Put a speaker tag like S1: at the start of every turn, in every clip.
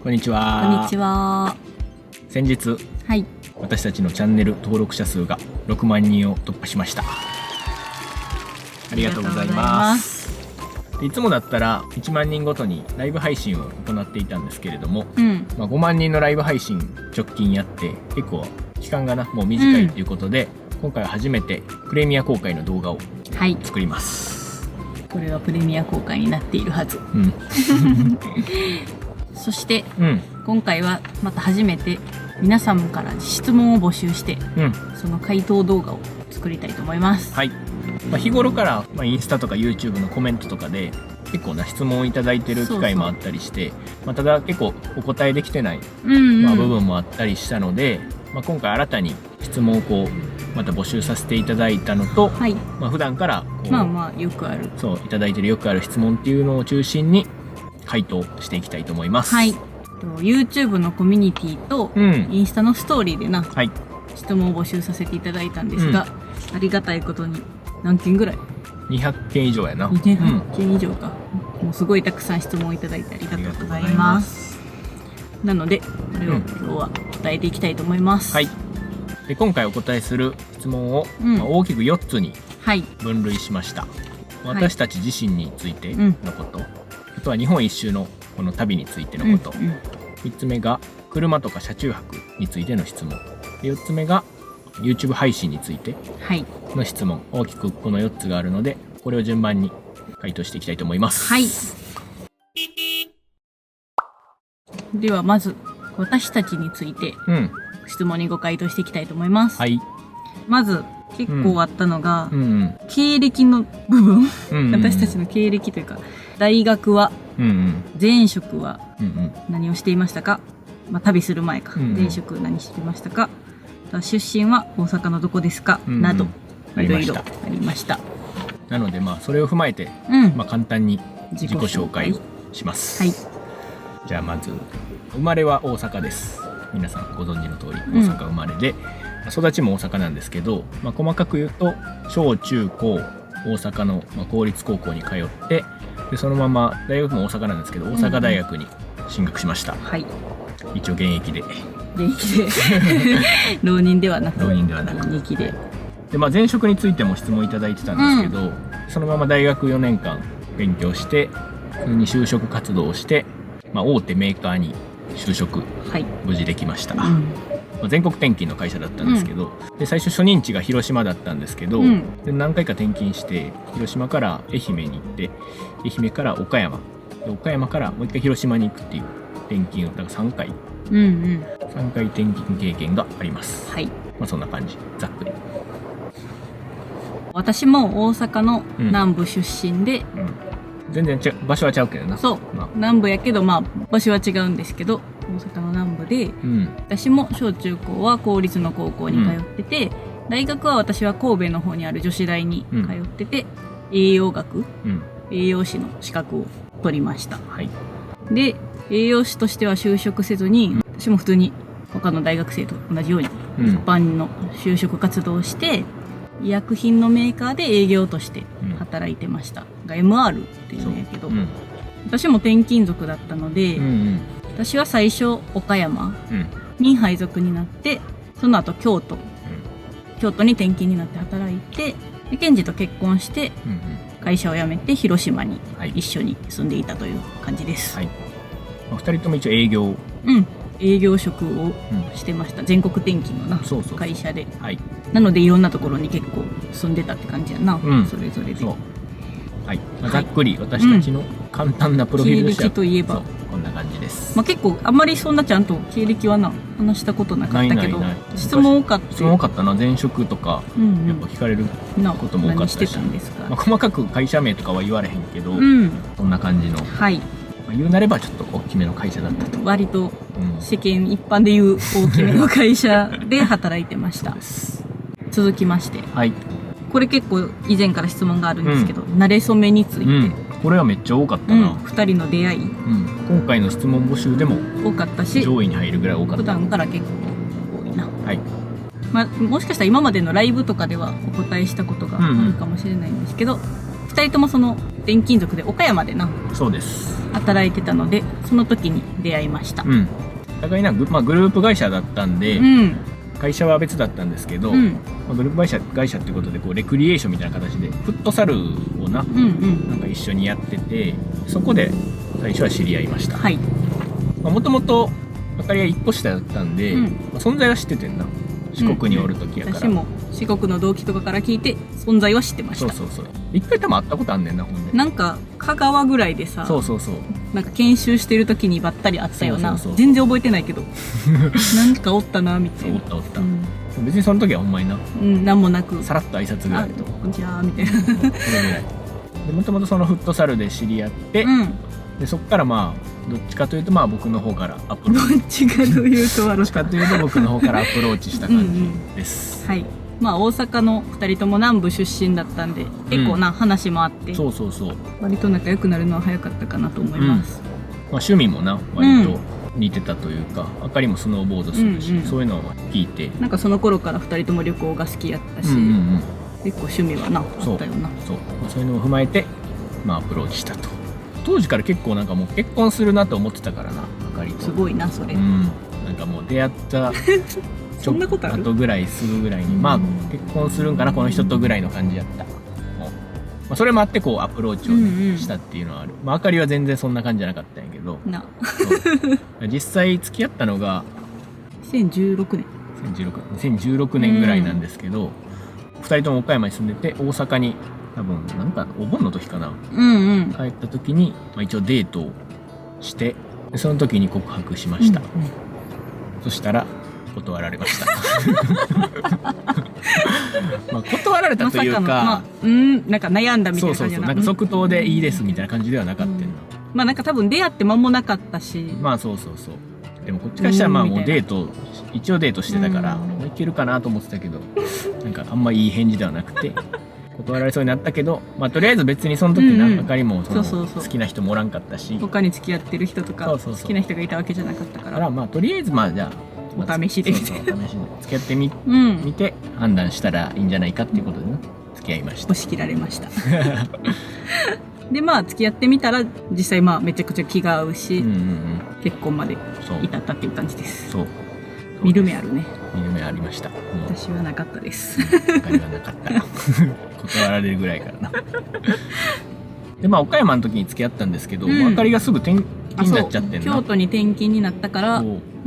S1: こんにち
S2: こん
S1: は。
S2: にちは。
S1: 先日、
S2: はい。
S1: 私たちのチャンネル登録者数が6万人を突破しました。ありがとうございます。いつもだったら1万人ごとにライブ配信を行っていたんですけれども、5万人のライブ配信直近やって結構期間がもう短いということで、今回は初めてプレミア公開の動画を作ります。
S2: これはプレミア公開になっているはず。そして、今回はまた初めて皆さんから質問を募集して、その回答動画を作りたいと思います。
S1: はい。日頃から、インスタとか YouTube のコメントとかで結構な質問をいただいてる機会もあったりして、ただ結構お答えできてない、部分もあったりしたので、今回新たに質問をまた募集させていただいたのと、普段から
S2: よくある
S1: いただいてるよくある質問っていうのを中心に回答していきたいと思います。
S2: YouTube のコミュニティとインスタのストーリーで質問を募集させていただいたんですが、ありがたいことに何件ぐらい
S1: ？200件以上やな。
S2: 200件以上か。もうすごいたくさん質問をいただいてありがとうございます。なのでこれを今日は答えていきたいと思います。
S1: で今回お答えする質問を、大きく4つに分類しました。私たち自身についてのこと、あとは日本一周のこの旅についてのこと、3つ目が車とか車中泊についての質問、4つ目が YouTube 配信についての質問、大きくこの4つがあるので、これを順番に回答していきたいと思います。
S2: ではまず私たちについて質問にご回答していきたいと思います。まず結構あったのが、経歴の部分、私たちの経歴というか、大学は、前職は何をしていましたか、旅する前か、前職何してましたか、出身は大阪のどこですか、などいろいろありました。
S1: なのでそれを踏まえて、簡単に自己紹介をします。じゃあまず生まれは大阪です。皆さんご存知の通り大阪生まれで、育ちも大阪なんですけど、細かく言うと小中高大阪の公立高校に通って、でそのまま大学も大阪なんですけど、大阪大学に進学しました。一応現役で
S2: 浪人ではなく
S1: 現
S2: 役で。
S1: 前職についても質問いただいてたんですけど、そのまま大学4年間勉強して普通に就職活動をして、大手メーカーに就職、無事できました。全国転勤の会社だったんですけど、で最初初任地が広島だったんですけど、で何回か転勤して広島から愛媛に行って、愛媛から岡山で、岡山からもう一回広島に行くっていう転勤をだから3回転勤経験があります。そんな感じ、ざっくり。
S2: 私も大阪の南部出身で、
S1: 全然場所はちゃうけどな。
S2: 南部やけど場所は違うんですけど、大阪の南部で、私も小中高は公立の高校に通ってて、大学は私は神戸の方にある女子大に通ってて、栄養学、栄養士の資格を取りました。で栄養士としては就職せずに、私も普通に他の大学生と同じように一般の就職活動をして、医薬品のメーカーで営業として働いてました。MR っていうんやけど、私も転勤族だったので、私は最初岡山に配属になって、その後京都に転勤になって働いて、賢治と結婚して会社を辞めて広島に一緒に住んでいたという感じです。
S1: 2人とも一応
S2: 営業職をしてました。全国転勤の会社で。なのでいろんなところに結構住んでたって感じやな、それぞれで。ざっくり私たちの簡単なプロフィールとしては経歴といえば
S1: こんな感じです。
S2: 結構あんまりそんなちゃんと経歴は話したことなかったけど、質問多かったな。
S1: 前職とかやっぱ聞かれることも多かったし、
S2: 何してたんですか？
S1: 細かく会社名とかは言われへんけど、そんな感じの、言うなればちょっと大きめの会社だったと。
S2: 割と世間一般でいう大きめの会社で働いてました。続きまして、これ結構以前から質問があるんですけど、馴れ初めについて。
S1: これはめっちゃ多かったな。
S2: 2人の出会い、
S1: 今回の質問募集でも
S2: 多かったし、
S1: 上位に入るぐらい多かった。
S2: 普段から結構多いな。もしかしたら今までのライブとかではお答えしたことがあるかもしれないんですけど、2人ともその転勤族で岡山でな
S1: そうです。
S2: 働いてたので、その時に出会いました。
S1: うん。互いな、グループ会社だったんで、会社は別だったんですけど、グループ会社っていうことでこうレクリエーションみたいな形でフットサルをなんか一緒にやってて、そこで最初は知り合いました。もともとあかりが1個下だったんで、存在は知っててんな。四国におる時やから、
S2: 私も四国の同期とかから聞いて存在は知ってました。
S1: そう一回多分会ったことあんねんな。ほんで
S2: なんか香川ぐらいでさ、なんか研修してる時にばったり会ったよな。全然覚えてないけどなんかおったなみたいな。
S1: おった、別にその時はほんまにな、
S2: なんもなく
S1: さらっと挨拶ぐらいと、
S2: こんにちはみたいな。
S1: それぐらいで、もともとそのフットサルで知り合って、でそっからまあどっちかというと僕の方からアプローチ、
S2: どっちかというと
S1: 僕の方からアプローチした感じです。
S2: はい。まあ大阪の2人とも南部出身だったんで、結構な話もあって、割と仲良くなるのは早かったかなと思います。
S1: 趣味もな割と似てたというか、あかりもスノーボードするし、そういうのを聞いて、
S2: なんかその頃から2人とも旅行が好きやったし、結構趣味はなあったよな。
S1: そういうのを踏まえてアプローチしたと。当時から結構なんかもう結婚するなと思ってたからな、あかりと。す
S2: ごいなそれ。
S1: なんかもう出会った
S2: そんなことある？
S1: あとぐらいすぐぐらいに結婚するんかなこの人とぐらいの感じやった。それもあってこうアプローチをしたっていうのはある。あかりは全然そんな感じじゃなかったんやけど実際付き合ったのが2016年ぐらいなんですけど、2人とも岡山に住んでて、大阪に多分なんかお盆の時かな、帰った時に、一応デートをして、その時に告白しました。そしたら断られました断られたというか、なんか悩んだみたいな感じな。なんか即答でいいですみたいな感じではなかったん
S2: なんか多分出会って間もなかったし、
S1: でもこっちからしたらもうデート、一応デートしてたからいけるかなと思ってたけど、なんかあんまいい返事ではなくて断られそうになったけど、とりあえず別にその時な、あかりもその好きな人もおらんかったし、
S2: 他に付き合ってる人とか好きな人がいたわけじゃなかったから、
S1: とりあえずじゃあ
S2: お試しで付
S1: き合ってみて判断したらいいんじゃないかっていうことで付き合いました。
S2: 押し切られましたで付き合ってみたら実際めちゃくちゃ気が合うし、結婚まで至ったっていう感じです。見る目あるね。
S1: 見る目ありました。
S2: 私はなかったです。
S1: 他にはなかった断られるぐらいからなで岡山の時に付き合ったんですけど、あかりがすぐ転勤になっちゃってんな。
S2: 京都に転勤になったから、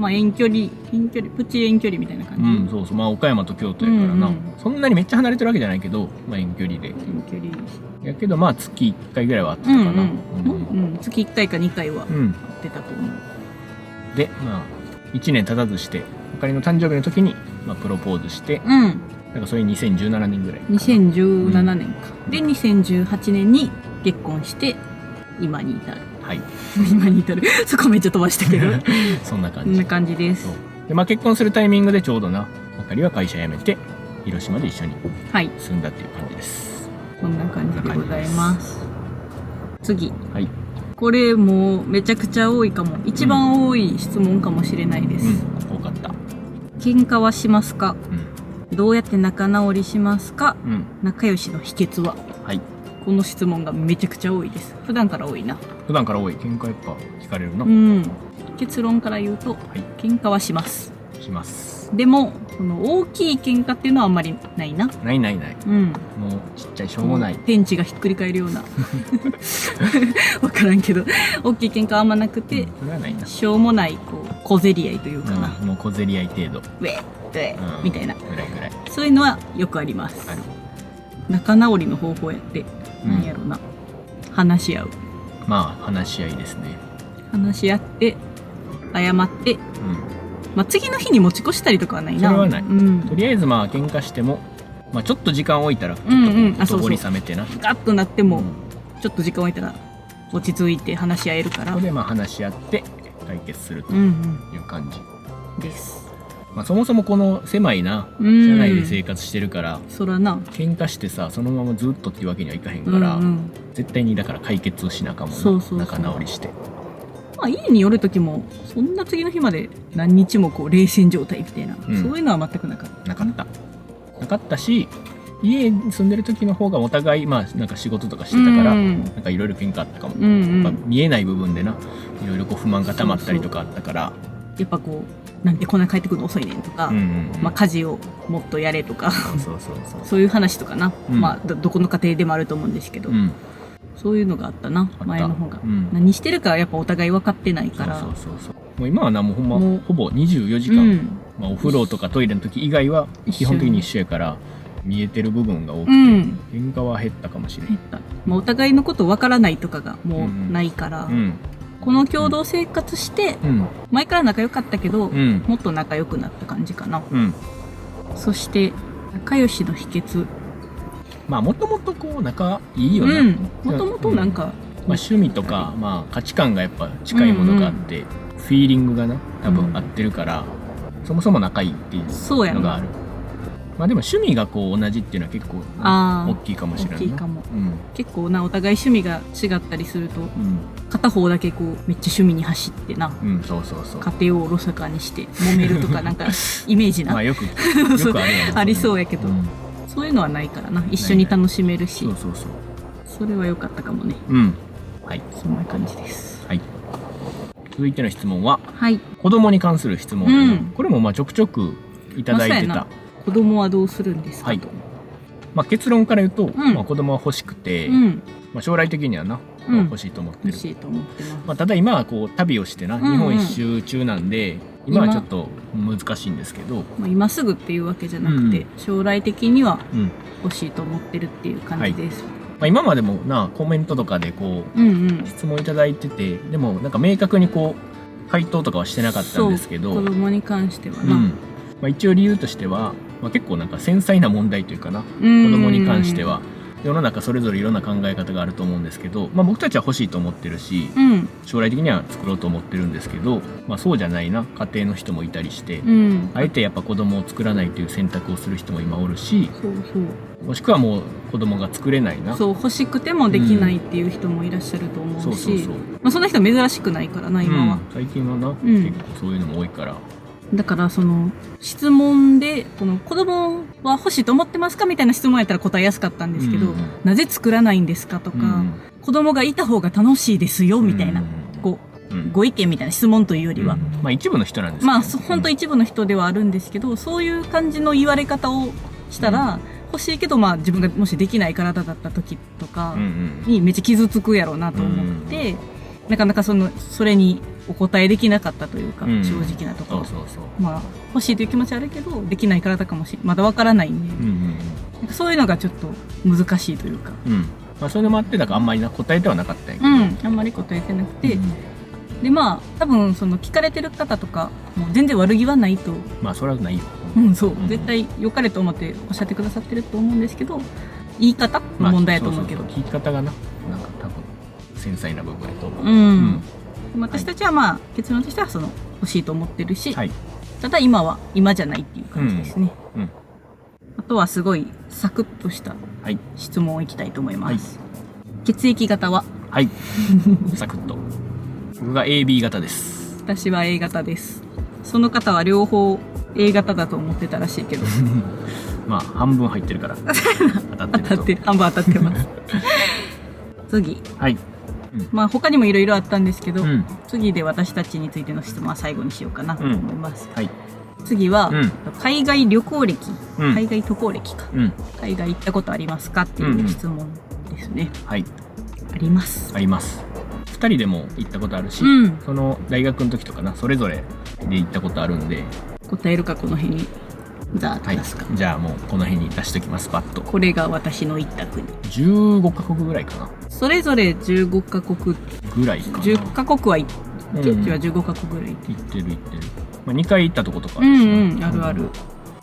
S2: 遠距離プチ遠距離みたいな感じ。
S1: 岡山と京都やからな、そんなにめっちゃ離れてるわけじゃないけど、遠距離でやけど月1回ぐらいは会ってたかな。月1回か2回は会ってたと思う。で1年経たずしてあかりの誕生日の時にプロポーズして、なんかそれ2017年ぐらい。
S2: 2017年か。で2018年に結婚して今に至る。今に至る。そこめっちゃ飛ばしたけど
S1: そんな感
S2: じです。
S1: で結婚するタイミングでちょうどな、あかりは会社辞めて広島で一緒に住んだっていう感じです。
S2: こんな感じでございます。次。これもうめちゃくちゃ多いかも。一番多い質問かもしれないです。
S1: 多かった。
S2: 喧嘩はしますか？どうやって仲直りしますか？仲良しの秘訣は？この質問がめちゃくちゃ多いです。普段から多いな。
S1: 普段から多い。喧嘩やっぱ聞かれるな。
S2: 結論から言うと、喧嘩はします。
S1: します。
S2: でもその大きい喧嘩っていうのはあんまりないな。
S1: ない。もうちっちゃいしょうもない。
S2: 天地がひっくり返るような分からんけど、大きい喧嘩はあんまなくて、
S1: それはないな。
S2: しょうもない小競り合いというかな。
S1: もう小競り合い程度。
S2: ウェッみたいな。
S1: ぐらい。
S2: そういうのはよくあります。仲直りの方法やって何やろな、話し合う。
S1: 話し合いですね。
S2: 話し合って謝って、次の日に持ち越したりとかはないな。
S1: それはない。とりあえず喧嘩しても、ちょっと時間置いたらちょっとほとぼり冷めてな、
S2: ガッとなってもちょっと時間置いたら落ち着いて話し合えるから、
S1: そこで話し合って解決するという感じ
S2: です。
S1: そもそもこの狭いな社内で生活してるから、
S2: そらな
S1: 喧嘩してさそのままずっとっていうわけにはいかへんから、絶対にだから解決をしなあかんもんな。仲直りして、
S2: 家に寄る時もそんな次の日まで何日も冷戦状態みたいな、そういうのは全くなかった。
S1: なかったし、家に住んでる時の方がお互いまあなんか仕事とかしてたから、なんかいろいろ喧嘩あったかも、やっぱ見えない部分でないろいろこう不満が溜まったりとかあったから、
S2: やっぱこうなんでこんな帰ってくるの遅いねんとか、まあ家事をもっとやれとかそういう話とかな、まあどこの家庭でもあると思うんですけど、そういうのがあったな、前の方が。何してるかはやっぱお互い分かってないから。
S1: もう今はな、もうほんま、ほぼ24時間、まあお風呂とかトイレの時以外は基本的に一緒やから、見えてる部分が多くて、喧嘩は減ったかもしれない。減った。
S2: まあお互いのこと分からないとかがもうないから、この共同生活して、前から仲良かったけど、もっと仲良くなった感じかな。そして、仲良しの秘訣。
S1: まあもともとこう仲いいよね。
S2: もともとなんか、
S1: まあ趣味とか、まあ価値観がやっぱ近いものがあって、フィーリングがな、多分合ってるから、そもそも仲いいっていうのがある。まあでも趣味がこう同じっていうのは結構大きいかもしれない。大きいかも。
S2: 結構な、お互い趣味が違ったりすると、片方だけこうめっちゃ趣味に走ってな、家庭をおろそかにして揉めるとかなんかイメージな。
S1: まあよくあるよね。
S2: ありそうやけど。そういうのはないからな、一緒に楽しめるし、それは良かったかもね。
S1: はい、
S2: そんな感じです。
S1: はい。続いての質問は、子供に関する質問。これもまあちょくちょくいただいてた。
S2: 子供はどうするんですかと。
S1: まあ結論から言うと、まあ子供は欲しくて、まあ将来的にはな欲しいと思ってる。欲しいと思ってます。まあただ今はこう旅をしてな、日本一周中なんで。今はちょっと難しいんですけど、
S2: 今すぐっていうわけじゃなくて、将来的には欲しいと思ってるっていう感じです。
S1: 今までもなコメントとかでこう、質問いただいてて、でもなんか明確にこう回答とかはしてなかったんですけど、
S2: 子供に関してはな、
S1: まあ一応理由としては、まあ、結構なんか繊細な問題というかな、子供に関しては世の中それぞれいろんな考え方があると思うんですけど、まあ、僕たちは欲しいと思ってるし、将来的には作ろうと思ってるんですけど、まあ、そうじゃないな家庭の人もいたりして、あえてやっぱ子供を作らないという選択をする人も今おるし、もしくはもう子供が作れないな、
S2: 欲しくてもできないっていう人もいらっしゃると思うし、そんな人珍しくないからな今は、
S1: 最近はな、結構そういうのも多いから。
S2: だからその質問でこの子供は欲しいと思ってますかみたいな質問やったら答えやすかったんですけど、なぜ作らないんですかとか、子供がいた方が楽しいですよみたいな、こうご意見みたいな質問というよりは、
S1: まあ一部の人なんですけど、
S2: まあ本当一部の人ではあるんですけど、そういう感じの言われ方をしたら、欲しいけどまあ自分がもしできない体だった時とかにめっちゃ傷つくやろうなと思って、なかなかそれにお答えできなかったというか、正直なところ。まあ、欲しいという気持ちあるけど、できない体かもまだわからないんで、なんかそういうのがちょっと難しいというか。
S1: まあ、それもあって、だからあんまり答えてはなかったんやけど。
S2: あんまり答えてなくて、で、まあ、多分、聞かれてる方とか、もう全然悪気はないと。
S1: まあ、それはないよ。
S2: そう。絶対良かれと思っておっしゃってくださってると思うんですけど、言い方の問題だと思うけど。
S1: 聞き方がな、なんか多分、繊細な部分だと思う。
S2: 私たちはまあ結論としては欲しいと思ってるし、ただ今じゃないっていう感じですね。あとはすごいサクッとした質問をいきたいと思います。血液型は？サクッと。僕が AB 型です。私は A 型です。その方は両方 A 型だと思ってたらしいけど。
S1: まあ半分入ってるから当たってる。
S2: 半分当たってます。次。まあ他にもいろいろあったんですけど、次で私たちについての質問は最後にしようかなと思います。次は、海外旅行歴、海外渡航歴か、海外行ったことありますかっていう質問ですね。あります。
S1: あります。2人でも行ったことあるし、その大学の時とかな、それぞれで行ったことあるんで。
S2: 答えるかこの辺に。
S1: じゃあもうこの辺に出しときます。パッと
S2: これが私の行った国
S1: 15カ国ぐらいかな。
S2: それぞれ15カ国
S1: ぐらいかな。
S2: 10カ国は行って、うちは15カ国ぐらい
S1: 行ってる、まあ、2回行ったとことかあ
S2: るし、あるある。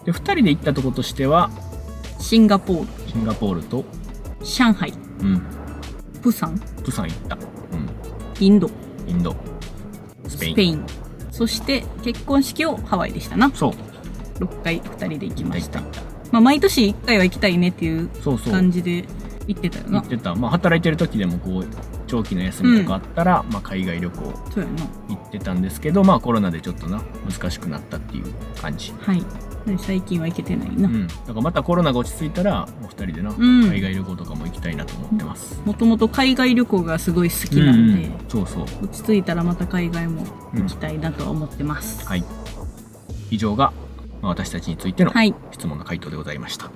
S1: で2人で行ったとことしては
S2: シンガポール
S1: と
S2: 上海、プサン
S1: 行った、
S2: インド、
S1: スペ
S2: イン、そして結婚式をハワイでしたな。
S1: そう
S2: 6回2人で行きました。まあ毎年1回は行きたいねっていう感じで行ってたよな。
S1: 行ってた。まあ働いてる時でもこうち長期の休みとかあったら、まあ、海外旅行
S2: そうやな。
S1: 行ってたんですけど、まあコロナでちょっとな難しくなったっていう感じ。
S2: はい。最近は行けてないな。
S1: だからまたコロナが落ち着いたらお二人でな、
S2: ん
S1: 海外旅行とかも行きたいなと思ってます。
S2: もともと海外旅行がすごい好きなんで、
S1: そうそう。
S2: 落ち着いたらまた海外も行きたいなとは思ってます。
S1: はい。以上が、まあ、私たちについての
S2: はい
S1: 質問の回答でございました。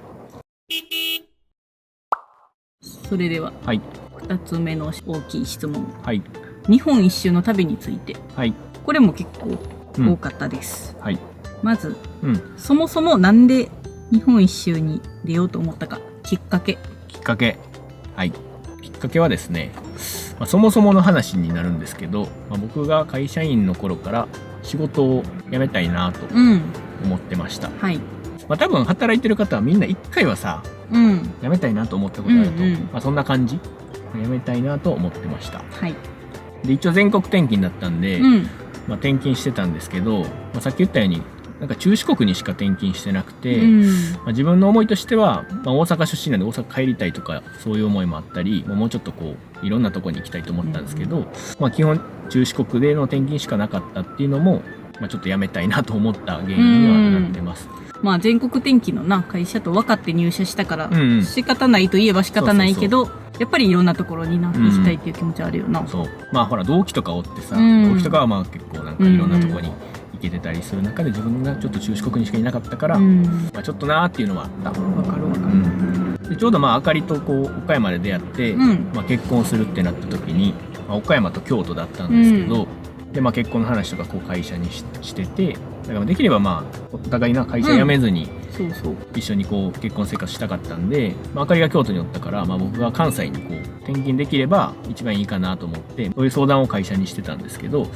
S2: それでは、
S1: はい。
S2: 2つ目の大きい質問。
S1: はい。
S2: 日本一周の旅について。
S1: はい。
S2: これも結構多かったです。
S1: はい。
S2: まず、
S1: うん。
S2: そもそもなんで日本一周に出ようと思ったか、きっかけ。
S1: きっかけ。はい。きっかけはですね、まあ、そもそもの話になるんですけど、まあ、僕が会社員の頃から仕事を辞めたいなと思ってました。
S2: はい。
S1: まあ、多分働いてる方はみんな一回はさ、辞めたいなと思ったことあると、まあ、そんな感じ。辞めたいなと思ってました。
S2: はい。
S1: で、一応全国転勤だったんで、まあ、転勤してたんですけど、まあ、さっき言ったように、なんか中四国にしか転勤してなくて、まあ、自分の思いとしては、まあ、大阪出身なんで大阪帰りたいとかそういう思いもあったり、もうちょっとこういろんなとこに行きたいと思ったんですけど、まあ、基本中四国での転勤しかなかったっていうのも、まあ、ちょっとやめたいなと思った原因にはなってます。
S2: まあ全国転勤のな会社と分かって入社したから、仕方ないといえば仕方ないけど、やっぱりいろんなところにな行きたいっていう気持ちあるよな。
S1: そう。まあほら同期とかおってさ、同期とかはまあ結構なんかいろんなとこに行けてたりする中で自分がちょっと中四国にしかいなかったから、まあちょっとなーっていうのはあった。
S2: わかるわかる。
S1: でちょうどまああかりとこう岡山で出会って、まあ結婚するってなった時に、まあ、岡山と京都だったんですけど、でまあ結婚の話とかこう会社にしてて、だからできればまあお互いな会社辞めずに、一緒にこう結婚生活したかったんで、まあ、あかりが京都におったから、まあ、僕が関西にこう転勤できれば一番いいかなと思ってそういう相談を会社にしてたんですけど、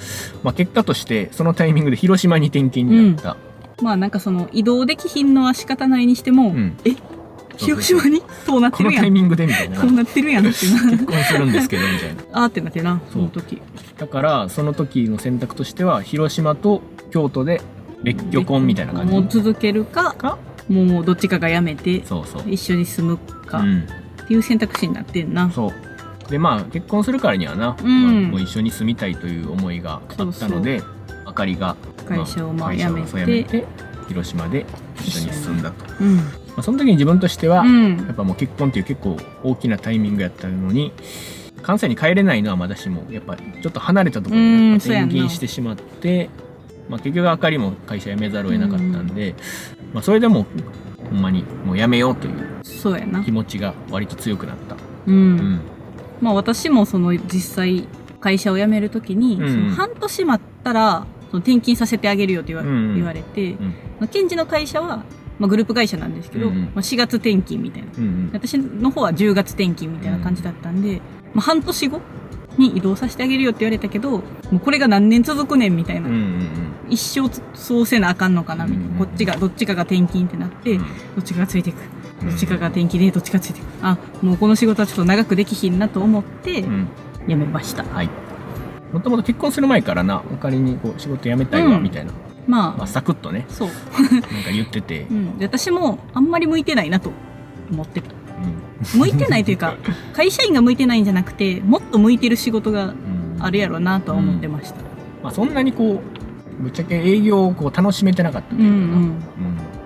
S1: まあ、結果としてそのタイミングで広島に転勤になった、
S2: まあなんかその移動できひんのは仕方ないにしても、広島にそうなってるやん、
S1: このタイミングでみたいな、
S2: そうなってるやんって
S1: 結婚するんですけどみたいな
S2: あーってなってな、その時
S1: だからその時の選択としては広島と京都で別居婚みたいな感じ、
S2: もう続けるかもうどっちかが辞めて一緒に住むかっていう選択肢になってんな。
S1: そうでまあ結婚するからにはな、まあ、もう一緒に住みたいという思いがあったので、あかりが
S2: 会社を辞めて
S1: 広島で一緒に住んだと、まあ、その時に自分としては、やっぱもう結婚っていう結構大きなタイミングやったのに関西に帰れないのはまだしもやっぱちょっと離れたところに転勤してしまって、まあ、結局あかりも会社辞めざるを得なかったんで、まあ、それでもほんまにもう辞めようという気持ちが割と強くなった。
S2: まあ私もその実際会社を辞める時に、その半年待ったらその転勤させてあげるよって言われて、ケンジの会社は、まあ、グループ会社なんですけど、まあ、4月転勤みたいな、私の方は10月転勤みたいな感じだったんで、まあ、半年後に移動させてあげるよって言われたけど、もうこれが何年続くねんみたいな、一生そうせなあかんのかなみたいな、どっちかが転勤ってなって、どっちかがついていく、どっちかが転勤でどっちかがついていく、あ、もうこの仕事はちょっと長くできひんなと思って辞めました。
S1: もともと結婚する前からな、お仮にこう仕事辞めたいわみたいな、まあサクッとね、
S2: そう
S1: なんか言ってて、
S2: で私もあんまり向いてないなと思ってた。向いてないというか会社員が向いてないんじゃなくて、もっと向いてる仕事があるやろうなとは思ってました。
S1: まあそんなにこうぶっちゃけ営業をこう楽しめてなかったというかな、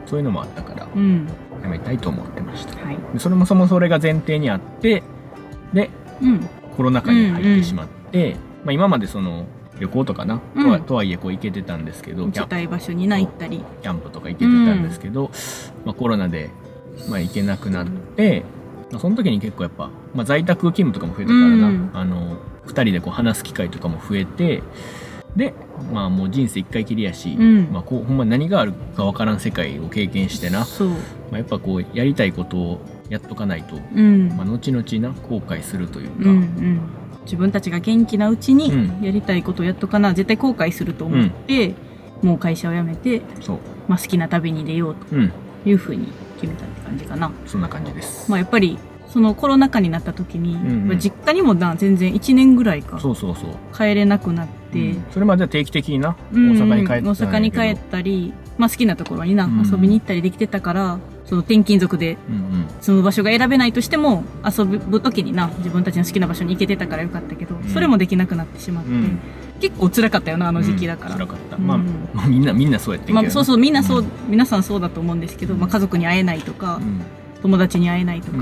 S1: そういうのもあったから辞めたいと思ってました。それもそもそれが前提にあって、で、コロナ禍に入ってしまって、まあ今までその旅行とかな、とはいえこう行けてたんですけど、
S2: 行きたい場所に行ったり
S1: キャンプとか行けてたんですけど、まあコロナでまあ行けなくなって、その時に結構やっぱ、まあ、在宅勤務とかも増えたからな、2人でこう話す機会とかも増えて、で、まあもう人生一回きりやし、まあこうほんま何があるかわからん世界を経験してな、まあ、やっぱこうやりたいことをやっとかないと、まあ後々な後悔するというか、
S2: 自分たちが元気なうちにやりたいことをやっとかな、絶対後悔すると思って、もう会社を辞めて、まあ、好きな旅に出ようというふうに決めたって感じかな。
S1: そんな感じです。
S2: まあやっぱりそのコロナ禍になった時に、実家にも全然1年ぐらいか帰れなくなって、て、
S1: それまでは定期的にな大
S2: うんうん
S1: 阪に帰ってたんやけど、
S2: 大阪に帰ったり、まあ、好きなところにな、
S1: うん
S2: 遊びに行ったりできてたから、その転勤族で住む場所が選べないとしても、遊ぶ時にな、自分たちの好きな場所に行けてたからよかったけど、それもできなくなってしまって、結構辛かったよな、あの時期だから。
S1: 辛かった。まあ、みんなそうやってんけど、
S2: まあ、そうそう、みんなそう、皆さんそうだと思うんですけど、まあ、家族に会えないとか、友達に会えないとか、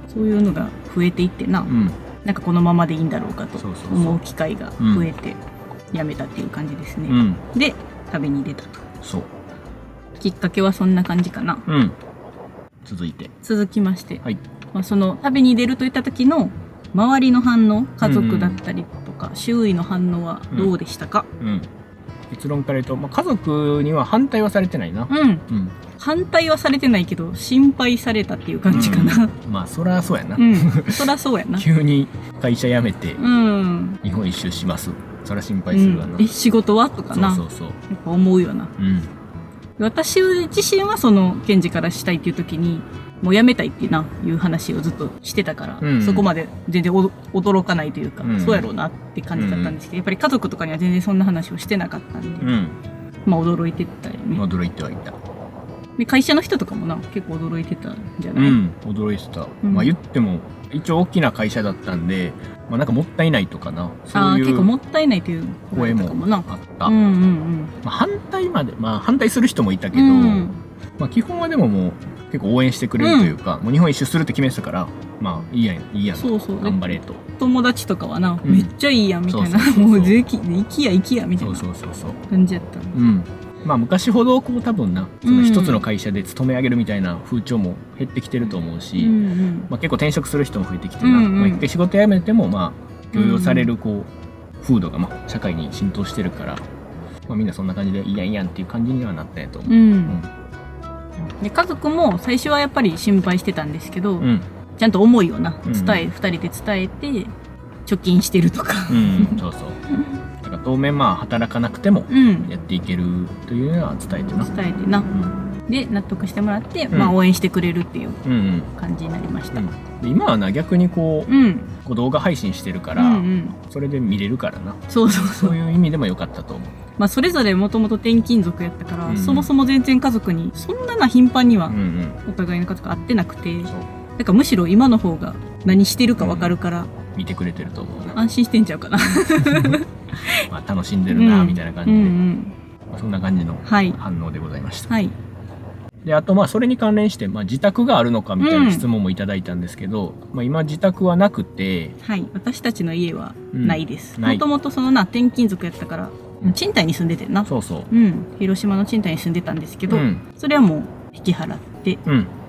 S2: そういうのが増えていってな、なんかこのままでいいんだろうかと思う機会が増えて、やめたっていう感じですね。で、旅に出たと。
S1: そう。
S2: きっかけはそんな感じかな。
S1: 続
S2: きまして、まあ、その旅に出るといった時の周りの反応、家族だったりとか、周囲の反応はどうでしたか？
S1: 結論から言うと、まあ、家族には反対はされてないな。
S2: 反対はされてないけど、心配されたっていう感じかな。
S1: まあ、そらそうやな。
S2: そらそうやな。
S1: 急に会社辞めて、日本一周します。そら心配するわな。
S2: 仕事はとかな。そうやっぱ思うよな。私自身はその、ケンジからしたいっていう時に、もう辞めたいっていう話をずっとしてたから、そこまで全然驚かないというか、そうやろうなって感じだったんですけど、やっぱり家族とかには全然そんな話をしてなかったんで、まあ驚いてたよね。
S1: 驚いてはいた。
S2: で、会社の人とかもな、結構驚いてたんじゃない？
S1: 驚いてた。まあ言っても、一応大きな会社だったんで、まあなんかもったいないとかな。
S2: そういう結構もったいないという
S1: 声もあった。まあ反対する人もいたけど、まあ基本はでももう結構応援してくれるというか、もう日本一周するって決めてたから、まあいいやん、頑張れと。
S2: 友達とかはな、めっちゃいいやんみたいな、もう行きやみたいな感じやったの。
S1: まあ昔ほどこう多分な、その一つの会社で勤め上げるみたいな風潮も減ってきてると思うし、まあ結構転職する人も増えてきてな、まあ一回仕事辞めてもまあ許容されるこう風土がまあ社会に浸透してるから、まあみんなそんな感じでいいやんっていう感じにはなったんやと思う。
S2: で、家族も最初はやっぱり心配してたんですけど、ちゃんと思いをな、2人で伝えて、貯金してるとか。
S1: そうそう。だから当面まあ働かなくてもやっていけるというのは伝えてな。で、納得してもらって、まあ応援してくれるっていう感じになりました。で今はな、逆にこう動画配信してるから、それで見れるからな。そういう意味でも良かったと思う。
S2: まあそれぞれもともと転勤族やったから、そもそも全然家族にそんな頻繁にはお互いの家族会ってなくて、だからむしろ今の方が何してるか分かるから、見
S1: てくれてると思うな。
S2: 安心してんちゃうかな。
S1: まあ楽しんでるなみたいな感じで、まあそんな感じの反応でございました。で、あとまあそれに関連して、まあ自宅があるのかみたいな質問もいただいたんですけど、まあ今自宅はなくて、
S2: 私たちの家はないです。もともとそのな、転勤族やったから、賃貸に住んでてんな。広島の賃貸に住んでたんですけど、それはもう引き払って、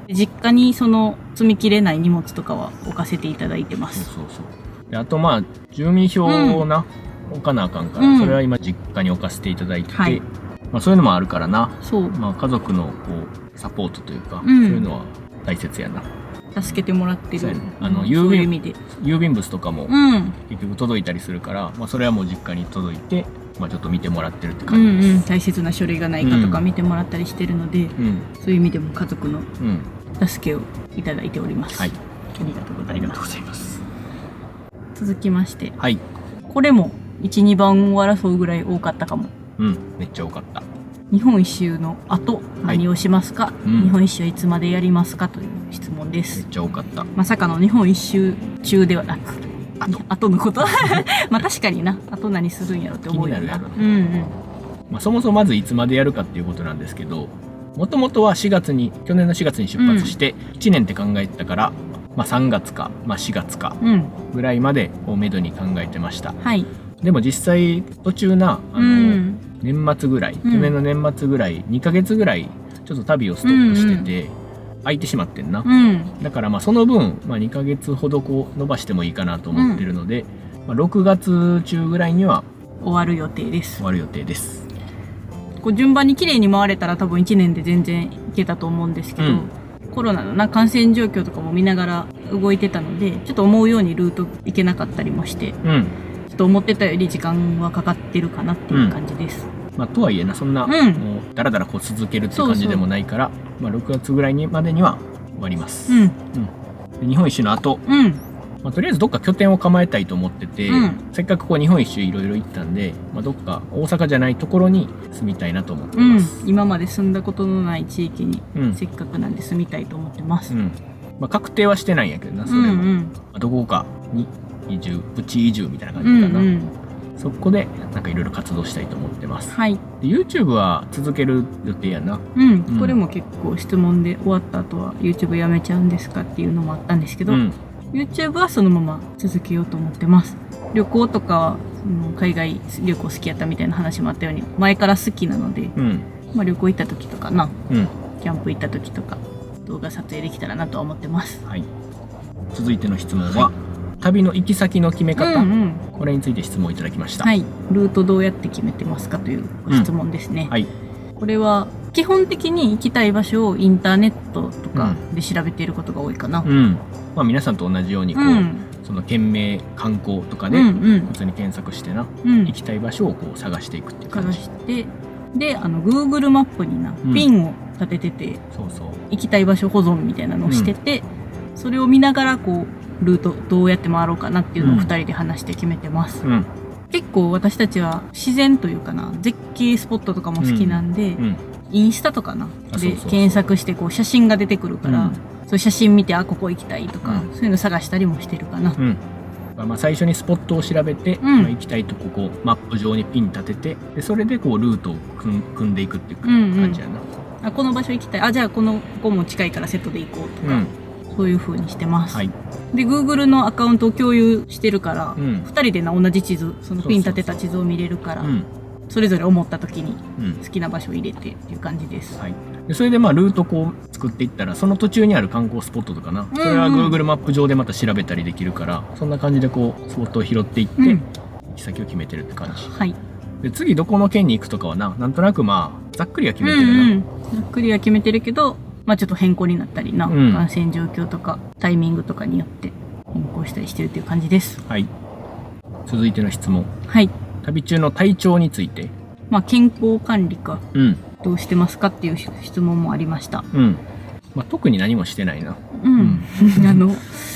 S2: 実家にその積み切れない荷物とかは置かせていただいてます。
S1: で、あとまあ住民票をな、置かなあかんから、それは今実家に置かせていただいてて、まあそういうのもあるからな。まあ家族のこうサポートというか、そういうのは大切やな。
S2: 助けてもらってる。
S1: 郵便物とかも結局届いたりするから、まあそれはもう実家に届いて、まあちょっと見てもらってるって感じです。
S2: 大切な書類がないかとか見てもらったりしてるので、そういう意味でも家族の助けをいただいております。ありがとうございます。続きまして、これも1、2番を争うぐらい多かったかも。
S1: めっちゃ多かった。
S2: 日本一周の後、何をしますか、日本一周いつまでやりますかという質問です。
S1: めっちゃ多かった。
S2: まさかの日本一周中ではなく、後のこと。まあ確かにな、後何するんやろって思うよな。
S1: まあそもそもまずいつまでやるかっていうことなんですけど、もともとは去年の4月に出発して1年って考えてたから、まあ3月か、まあ4月かぐらいまでをめどに考えてました。でも実際途中な、年末ぐらい、去年の年末ぐらい、2ヶ月ぐらいちょっと旅をストップしてて、空いてしまってんな。だからまあその分、まあ2ヶ月ほどこう伸ばしてもいいかなと思ってるので、まあ6月中ぐらいには
S2: 終わる予定です。
S1: こ
S2: う順番に綺麗に回れたら多分1年で全然いけたと思うんですけど、コロナの感染状況とかも見ながら動いてたので、ちょっと思うようにルート行けなかったりもして、ちょっと思ってたより時間はかかってるかなっていう感じです。
S1: まあとはいえな、そんな、もうだらだらこう続けるっていう感じでもないから、まあ6月ぐらいまでには終わります。日本一周の後、とりあえずどっか拠点を構えたいと思ってて、せっかくこう日本一周いろいろ行ったんで、どっか大阪じゃないところに住みたいなと思ってます。
S2: 今まで住んだことのない地域に、せっかくなんで住みたいと思ってます。
S1: 確定はしてないんやけどな、それも。どこかに移住、プチ移住みたいな感じかな。そこでなんかいろいろ活動したいと思ってます。で YouTube は続ける予定やな。
S2: これも結構質問で、終わった後は YouTube やめちゃうんですかっていうのもあったんですけど、YouTube はそのまま続けようと思ってます。旅行とか海外旅行好きやったみたいな話もあったように、前から好きなので、旅行行った時とかな、キャンプ行った時とか動画撮影できたらなとは思ってます。
S1: 続いての質問は、旅の行き先の決め方、これについて質問いただきました。
S2: ルートどうやって決めてますかというご質問ですね。これは基本的に行きたい場所をインターネットとかで調べていることが多いかな。
S1: 皆さんと同じようにこう、その県名観光とかで普通に検索してな、行きたい場所をこう探していくっていう感じ。
S2: 探してでGoogle マップにな、ピンを立ててて、行きたい場所保存みたいなのをしてて、それを見ながらこうルートどうやって回ろうかなっていうのを2人で話して決めてます。結構私たちは自然というかな、絶景スポットとかも好きなんで、インスタとかなで検索してこう写真が出てくるから、そういう写真見てここ行きたいとか、そういうの探したりもしてるかな。
S1: 最初にスポットを調べて、行きたいとここマップ上にピン立てて、でそれでこうルートを組んでいくっていう感じやな。
S2: この場所行きたい、じゃあここも近いからセットで行こうとか、そういう風にしてます。で Google のアカウントを共有してるから、2人で同じ地図、そのピン立てた地図を見れるから、それぞれ思った時に好きな場所を入れてっていう感じです。
S1: でそれでルートこう作っていったら、その途中にある観光スポットとかな、それは Google マップ上でまた調べたりできるから、そんな感じでこうスポットを拾っていって、行き先を決めてるって感じ。で次どこの県に行くとかはなんとなくざっくりは決めてるな。
S2: ざっくりは決めてるけど、ちょっと変更になったりな、感染状況とかタイミングとかによって変更したりしてるという感じです。
S1: 続いての質問。旅中の体調について。
S2: 健康管理か、どうしてますかっていう質問もありました。
S1: 特に何もしてないな。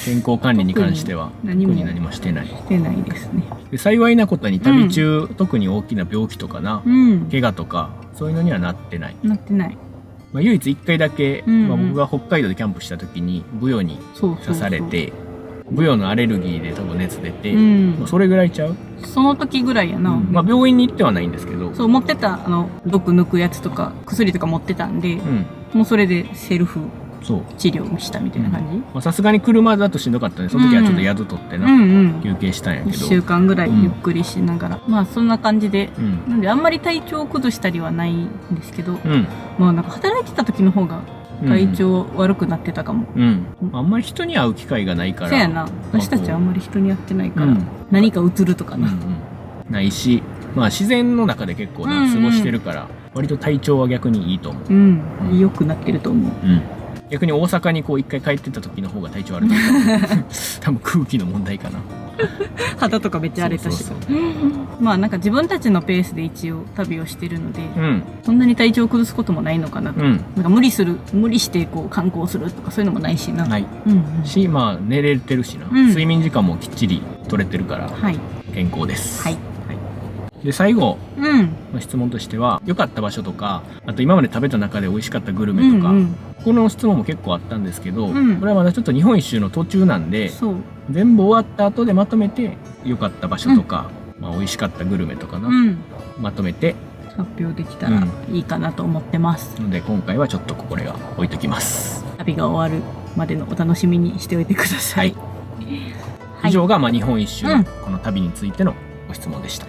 S1: 健康管理に関しては特に何もしてない。
S2: してないですね。
S1: で幸いなことに旅中、特に大きな病気とかな、怪我とかそういうのにはなってない。唯一1回だけ、僕が北海道でキャンプした時にブヨに刺されて、ブヨのアレルギーで多分熱出て、それぐらいちゃう？
S2: その時ぐらいやな。
S1: 病院に行ってはないんですけど、
S2: そう持ってた毒抜くやつとか薬とか持ってたんで、もうそれでセルフ治療したみたいな感じ。
S1: さすがに車だとしんどかったんで、その時はちょっと宿取ってな、休憩したんやけど、
S2: 1週間ぐらいゆっくりしながら、そんな感じで、なんであんまり体調を崩したりはないんですけど、なんか働いてた時の方が体調悪くなってたかも。
S1: あんまり人に会う機会がないから。
S2: そうやな、私たちはあんまり人に会ってないから、何かうつるとかな、
S1: ないし、自然の中で結構過ごしてるから、割と体調は逆にいいと思う。
S2: 良くなってると思う。
S1: 逆に大阪にこう一回帰ってた時の方が体調悪い。多分空気の問題かな。
S2: 肌とかめっちゃ荒れたし。なんか自分たちのペースで一応旅をしてるので、そんなに体調を崩すこともないのかなと。なんか無理してこう観光するとかそういうのもないしな。
S1: ない。し、寝れてるしな。睡眠時間もきっちり取れてるから健康です。で最後の質問としては、良かった場所とか、あと今まで食べた中で美味しかったグルメとか、この質問も結構あったんですけど、これはまだちょっと日本一周の途中なんで、全部終わった後でまとめて良かった場所とか、美味しかったグルメとかな、まとめて
S2: 発表できたらいいかなと思ってます。
S1: ので今回はちょっとこれが置いときます。
S2: 旅が終わるまでのお楽しみにしておいてください。
S1: 以上が日本一周のこの旅についてのご質問でした。